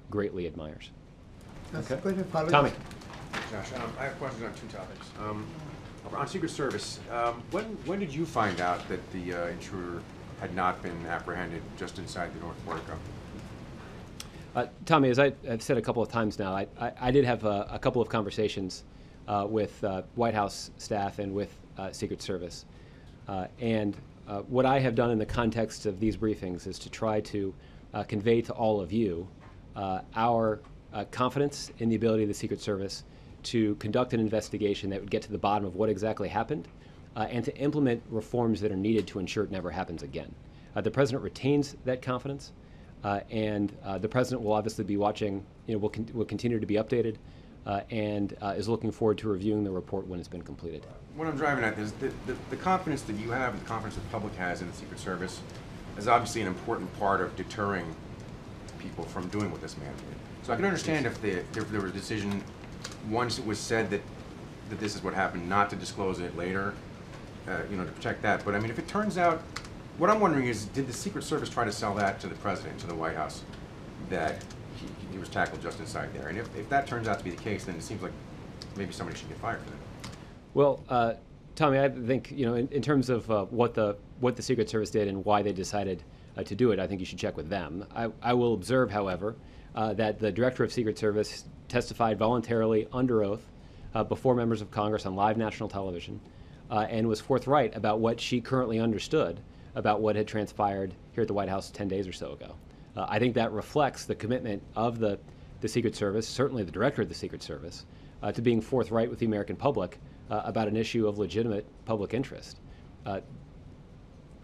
greatly admires. That's Okay. quite a follow-up. Tommy. Josh, I have questions on two topics. On Secret Service, when did you find out that the intruder had not been apprehended just inside the North Portico? Tommy, as I've said a couple of times now, I did have a couple of conversations with White House staff and with Secret Service. What I have done in the context of these briefings is to try to convey to all of you our confidence in the ability of the Secret Service to conduct an investigation that would get to the bottom of what exactly happened and to implement reforms that are needed to ensure it never happens again. The President retains that confidence, and the President will obviously be watching, will continue to be updated, and is looking forward to reviewing the report when it's been completed. What I'm driving at is the confidence that you have and the confidence the public has in the Secret Service is obviously an important part of deterring people from doing what this man did. So I can understand if there was a decision once it was said that this is what happened, not to disclose it later, to protect that. But I mean, if it turns out, what I'm wondering is, did the Secret Service try to sell that to the President, to the White House, that he was tackled just inside there? And if that turns out to be the case, then it seems like maybe somebody should get fired for that. Well, Tommy, I think in terms of what the Secret Service did and why they decided to do it, I think you should check with them. I will observe, however, that the Director of Secret Service testified voluntarily under oath before members of Congress on live national television and was forthright about what she currently understood about what had transpired here at the White House 10 days or so ago. I think that reflects the commitment of the Secret Service, certainly the Director of the Secret Service, to being forthright with the American public about an issue of legitimate public interest.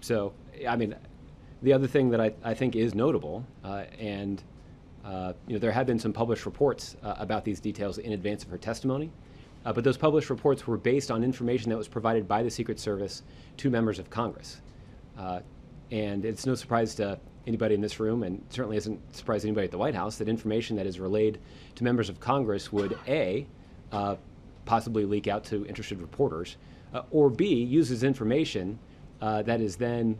So, I mean, the other thing that I think is notable, and there have been some published reports about these details in advance of her testimony, but those published reports were based on information that was provided by the Secret Service to members of Congress. And it's no surprise to anybody in this room, and certainly isn't a surprise to anybody at the White House, that information that is relayed to members of Congress would A, possibly leak out to interested reporters, or B, uses information that is then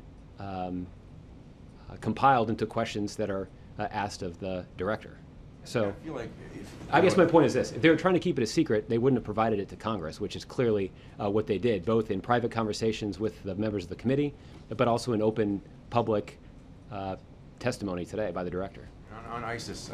compiled into questions that are asked of the director. So I feel like I guess my point is this: if they were trying to keep it a secret, they wouldn't have provided it to Congress, which is clearly what they did, both in private conversations with the members of the committee, but also in open public testimony today by the director. On ISIS,